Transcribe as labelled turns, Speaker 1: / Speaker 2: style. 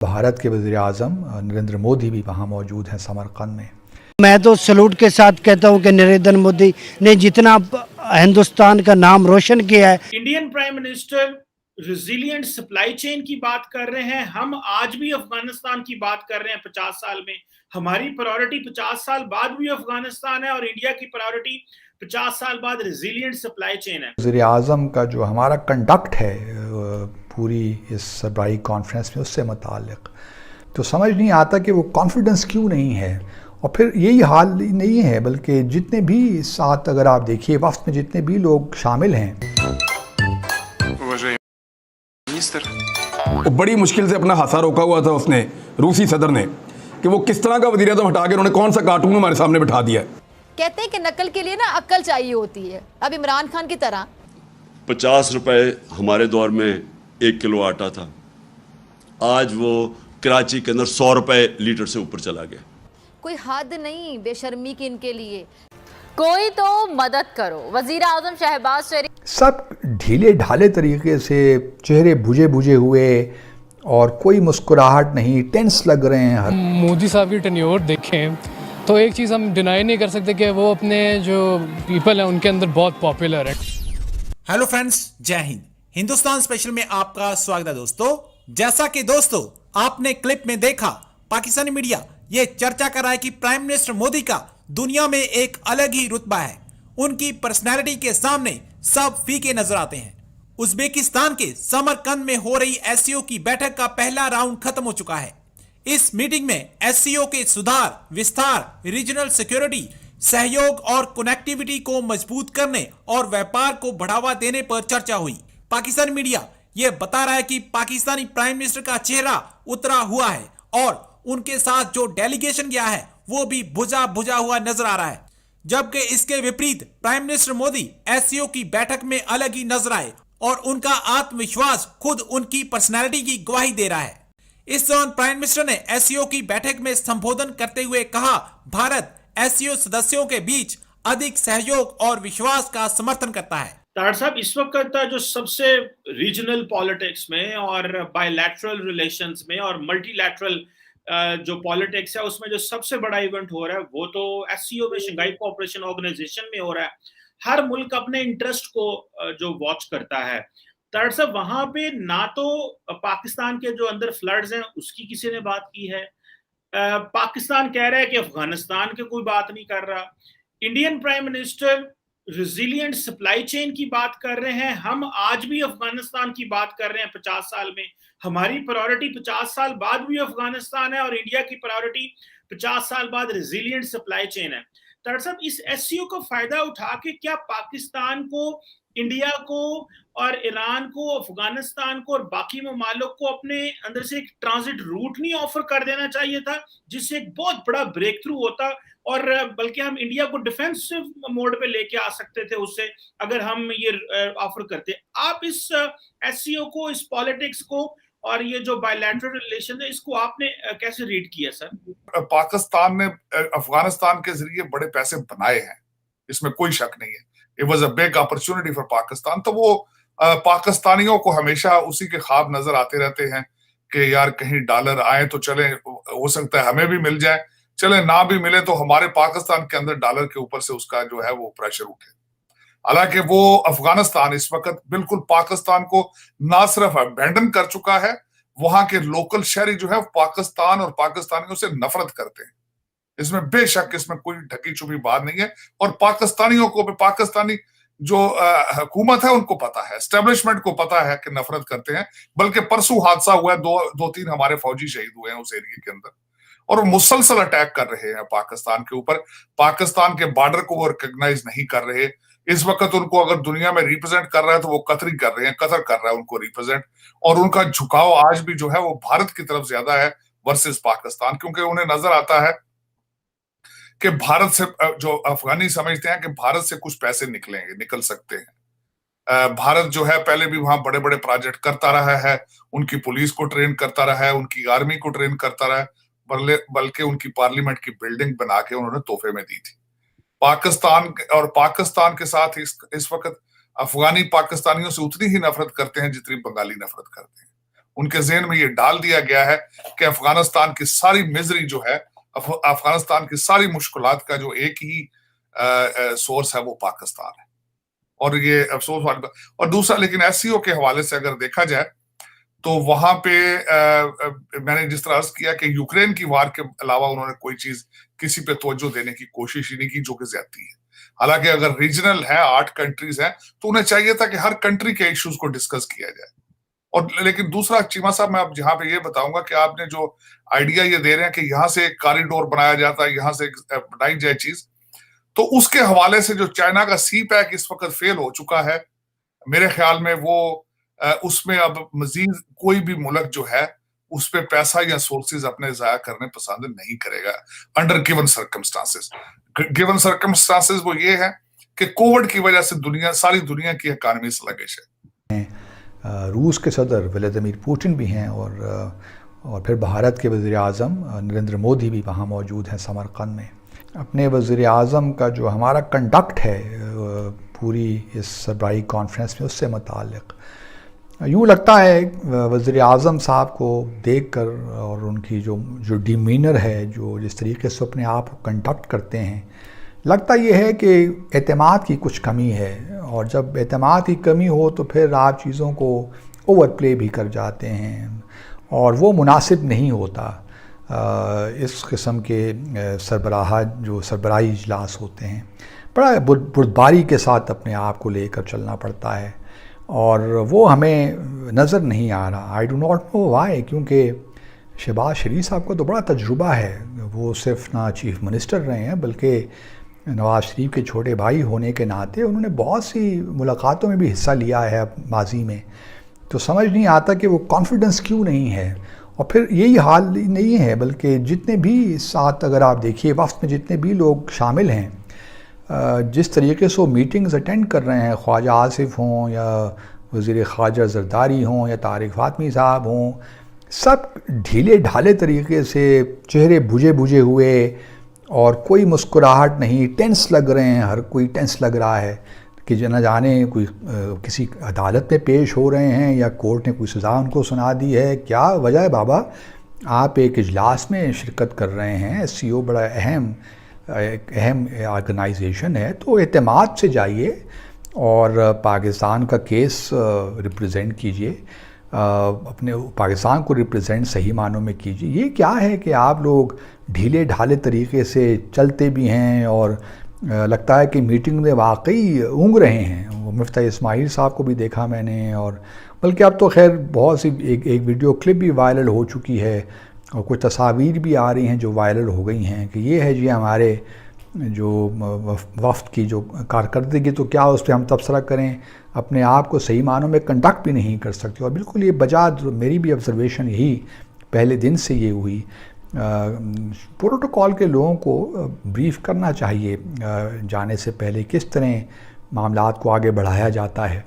Speaker 1: भारत के वज़ीर आज़म नरेंद्र मोदी भी वहाँ मौजूद हैं समरकंद में।
Speaker 2: मैं तो सैल्यूट के साथ कहता हूं कि नरेंद्र मोदी ने जितना हिंदुस्तान का नाम रोशन किया है।
Speaker 3: Indian prime minister resilient supply chain की बात कर रहे हैं। हम आज भी अफगानिस्तान की बात कर रहे हैं 50 साल में। हमारी प्रायोरिटी 50 साल बाद भी अफगानिस्तान है और इंडिया की प्रायोरिटी 50 साल बाद रिजिलियंट सप्लाई चेन है।
Speaker 1: वज़ीर आज़म का जो हमारा कंडक्ट है पूरी इस सरबराही कॉन्फ्रेंस में, उससे मुताल्लिक तो समझ नहीं आता कि वो कॉन्फिडेंस क्यों नहीं है। और फिर यही हाल नहीं है, बल्कि जितने भी साथ अगर आप देखिए वफ्द में जितने भी लोग शामिल हैं।
Speaker 4: मिनिस्टर बड़ी मुश्किल से अपना हादसा रोका हुआ था उसने, रूसी सदर ने, कि वो किस तरह का वज़ीर आज़म हटा के उन्होंने कौन सा कार्टून हमारे सामने बिठा दिया।
Speaker 5: कहते हैं कि नकल के लिए ना अक्ल चाहिए होती है। अब इमरान खान की तरह
Speaker 6: 50 रुपए हमारे दौर में 1 किलो आटा था, आज वो कराची के अंदर 100 रुपए लीटर से ऊपर चला गया।
Speaker 5: कोई हद नहीं बेशर्मी की इनके लिए। कोई तो मदद करो। वजीर आजम शहबाज शरीफ
Speaker 1: सब ढीले ढाले तरीके से, चेहरे बुझे बुझे हुए और कोई मुस्कुराहट नहीं, टेंस लग रहे हैं।
Speaker 7: मोदी साहब की टेन्योर देखें तो एक चीज़ हम डिनाई नहीं कर सकते कि वो अपने जो पीपल हैं उनके अंदर बहुत पॉपुलर है।
Speaker 8: हेलो फ्रेंड्स, जय हिंद। हिंदुस्तान स्पेशल में आपका स्वागत है दोस्तों। जैसा कि दोस्तों आपने क्लिप में देखा, पाकिस्तानी मीडिया ये चर्चा कर रहा है कि प्राइम मिनिस्टर मोदी का दुनिया में एक अलग ही रुतबा है। उनकी पर्सनैलिटी के सामने सब फीके नजर आते हैं। उज्बेकिस्तान के समरकंद में हो रही एससीओ की बैठक का पहला राउंड खत्म हो चुका है। इस मीटिंग में एससीओ के सुधार, विस्तार, रीजनल सिक्योरिटी, सहयोग और कनेक्टिविटी को मजबूत करने और व्यापार को बढ़ावा देने पर चर्चा हुई। पाकिस्तानी मीडिया यह बता रहा है कि पाकिस्तानी प्राइम मिनिस्टर का चेहरा उतरा हुआ है और उनके साथ जो डेलीगेशन गया है वो भी बुझा बुझा हुआ नजर आ रहा है। जबकि इसके विपरीत प्राइम मिनिस्टर मोदी एससीओ की बैठक में अलग ही नजर आए और उनका आत्मविश्वास खुद उनकी पर्सनैलिटी की गवाही दे रहा है। इस दौरान प्राइम मिनिस्टर ने एससीओ की बैठक में संबोधन करते हुए कहा, भारत एससीओ सदस्यों के बीच अधिक सहयोग और विश्वास का समर्थन करता है।
Speaker 3: तार साहब, इस वक्त जो सबसे रीजनल पॉलिटिक्स में और बायलैटरल रिलेशंस में और मल्टीलैटरल जो पॉलिटिक्स है उसमें जो सबसे बड़ा इवेंट हो रहा है वो तो एससीओ में, शंघाई कोऑपरेशन ऑर्गेनाइजेशन में हो रहा है। हर मुल्क अपने इंटरेस्ट को जो वॉच करता है। तार साहब, वहां पे ना तो पाकिस्तान के जो अंदर फ्लड्स हैं उसकी किसी ने बात की है। पाकिस्तान कह रहा है कि अफगानिस्तान की कोई बात नहीं कर रहा। Indian prime minister resilient supply chain की बात कर रहे हैं। हम आज भी अफगानिस्तान की बात कर रहे हैं 50 साल में। हमारी प्रायोरिटी 50 साल बाद भी अफगानिस्तान है और इंडिया की प्रायोरिटी 50 साल बाद रिजिलियंट सप्लाई चेन है। दरअसल इस एससीओ का फायदा उठा के क्या पाकिस्तान को, इंडिया को और ईरान को, अफगानिस्तान को और बाकी ममालिक को अपने अंदर से एक ट्रांजिट रूट नहीं ऑफर कर देना चाहिए था, जिससे एक बहुत बड़ा ब्रेक थ्रू होता और बल्कि हम इंडिया को डिफेंसिव मोड पे लेके आ सकते थे उससे, अगर हम ये ऑफर करते। आप इस एससीओ को, इस पॉलिटिक्स को और ये जो बायलैटरल रिलेशन है इसको आपने कैसे रीड किया सर?
Speaker 9: पाकिस्तान ने अफगानिस्तान के जरिए बड़े पैसे बनाए हैं, इसमें कोई शक नहीं है। It was a big opportunity for Pakistan. तो वो पाकिस्तानियों को हमेशा उसी के ख्वाब नजर आते रहते हैं कि यार कहीं डॉलर आए तो चले, हो सकता है हमें भी मिल जाए, चले ना भी मिले तो हमारे पाकिस्तान के अंदर डॉलर के ऊपर से उसका जो है वो प्रेशर उठे। हालांकि वो अफगानिस्तान इस वक्त बिल्कुल पाकिस्तान को ना सिर्फ अबैंडन कर चुका है, वहां के लोकल शहरी जो है पाकिस्तान और पाकिस्तानियों से नफरत करते हैं। इसमें बेशक इसमें कोई ढकी छुपी बात नहीं है। और पाकिस्तानियों को भी, पाकिस्तानी जो हुकूमत है उनको पता है, एस्टेब्लिशमेंट को पता है कि नफरत करते हैं। बल्कि परसों हादसा हुआ है, दो तीन हमारे फौजी शहीद हुए हैं उस एरिया के अंदर और वो मुसलसल अटैक कर रहे हैं पाकिस्तान के ऊपर। पाकिस्तान के बॉर्डर को वो रिकॉग्नाइज नहीं कर रहे। इस वक्त उनको अगर दुनिया में रिप्रेजेंट कर रहा है तो वो कतरी कर रहे हैं, कतर कर रहा है उनको रिप्रेजेंट। और उनका झुकाव आज भी जो है वो भारत की तरफ ज्यादा है वर्सेस पाकिस्तान, क्योंकि उन्हें नजर आता है कि भारत से, जो अफगानी समझते हैं कि भारत से कुछ पैसे निकल सकते हैं। भारत जो है पहले भी वहां बड़े बड़े प्रोजेक्ट करता रहा है, उनकी पुलिस को ट्रेन करता रहा है, उनकी आर्मी को ट्रेन करता रहा है, बल्कि उनकी पार्लियामेंट की बिल्डिंग बना के उन्होंने तोहफे में दी थी। पाकिस्तान के साथ इस वक्त अफगानी पाकिस्तानियों से उतनी ही नफरत करते हैं जितनी बंगाली नफरत करते हैं। उनके जहन में ये डाल दिया गया है कि अफगानिस्तान की सारी मिजरी जो है, अफगानिस्तान की सारी मुश्किलात का जो एक ही सोर्स है वो पाकिस्तान है। और ये अफसोस वाली बात। और दूसरा, लेकिन एससीओ के हवाले से अगर देखा जाए तो वहां पे मैंने जिस तरह अर्ज किया कि यूक्रेन की वार के अलावा उन्होंने कोई चीज किसी पे तवज्जो देने की कोशिश ही नहीं की, जो कि ज्यादती है। हालांकि अगर रीजनल है, 8 कंट्रीज हैं, तो उन्हें चाहिए था कि हर कंट्री के इश्यूज को डिस्कस किया जाए। और लेकिन दूसरा, चीमा साहब, मैं अब जहां पे ये बताऊंगा कि आपने जो आइडिया ये दे रहे हैं कि यहाँ से एक कॉरिडोर बनाया जाता है, यहाँ से बनाई जाए चीज, तो उसके हवाले से जो चाइना का सी पैक इस वक्त फेल हो चुका है, मेरे ख्याल में वो उसमें अब मजीद कोई भी मुल्क जो है उस पे पैसा या सोर्सेज अपने जाया करने पसंद नहीं करेगा under given circumstances. Given circumstances वो ये है कि कोविड की वजह से सारी दुनिया की इकॉनमी स्लगिश है।
Speaker 1: रूस के सदर व्लादिमीर पुतिन भी हैं और फिर भारत के वज़ीर आज़म नरेंद्र मोदी भी वहाँ मौजूद हैं समरकंद में। अपने वज़ीर आज़म का जो हमारा कंडक्ट है पूरी इस सरबराही कॉन्फ्रेंस में, उससे मुताल्लिक़ यूँ लगता है वज़ीर आज़म साहब को देखकर और उनकी जो डिमीनर है, जो जिस तरीके से अपने आप को कंडक्ट करते हैं, लगता ये है कि एतमाद की कुछ कमी है। और जब एतमाद की कमी हो तो फिर आप चीज़ों को ओवर प्ले भी कर जाते हैं और वो मुनासिब नहीं होता। इस किस्म के सरबराही इजलास होते हैं, बड़ा बुर्दबारी के साथ अपने आप को लेकर चलना पड़ता है और वो हमें नज़र नहीं आ रहा। I do not know why, क्योंकि शहबाज शरीफ साहब को तो बड़ा तजुर्बा है। वो सिर्फ ना चीफ मिनिस्टर रहे हैं बल्कि नवाज शरीफ के छोटे भाई होने के नाते उन्होंने बहुत सी मुलाकातों में भी हिस्सा लिया है माजी में। तो समझ नहीं आता कि वो कॉन्फिडेंस क्यों नहीं है। और फिर यही हाल नहीं है, बल्कि जितने भी साथ अगर आप देखिए वफ्द में जितने भी लोग शामिल हैं, जिस तरीके से वो मीटिंग्स अटेंड कर रहे हैं, ख्वाजा आसिफ हों या वज़ीर ख़ारजा ज़रदारी हों या तारिक फ़ातमी साहब हों, सब ढीले ढाले तरीके से, चेहरे बुझे बुझे हुए और कोई मुस्कुराहट नहीं, टेंस लग रहे हैं। हर कोई टेंस लग रहा है कि न जाने कोई किसी अदालत में पेश हो रहे हैं या कोर्ट ने कोई सज़ा उनको सुना दी है। क्या वजह है बाबा? आप एक इजलास में शिरकत कर रहे हैं, एससीओ बड़ा अहम ऑर्गेनाइजेशन है, तो एतमाद से जाइए और पाकिस्तान का केस रिप्रेजेंट कीजिए, अपने पाकिस्तान को रिप्रेजेंट सही मानों में कीजिए। ये क्या है कि आप लोग ढीले ढाले तरीके से चलते भी हैं और लगता है कि मीटिंग में वाकई ऊँग रहे हैं। वो मुफ्ती इस्माइल साहब को भी देखा मैंने, और बल्कि अब तो खैर बहुत सी एक वीडियो क्लिप भी वायरल हो चुकी है और कुछ तस्वीर भी आ रही हैं जो वायरल हो गई हैं कि ये है जी हमारे जो वफ्द की जो कारकर्दगी, तो क्या उस पर हम तबसरा करें, अपने आप को सही मानों में कंडक्ट भी नहीं कर सकते। और बिल्कुल ये बजाज, मेरी भी ऑब्जर्वेशन यही पहले दिन से ये हुई। प्रोटोकॉल के लोगों को ब्रीफ करना चाहिए जाने से पहले किस तरह मामलात को आगे बढ़ाया जाता है।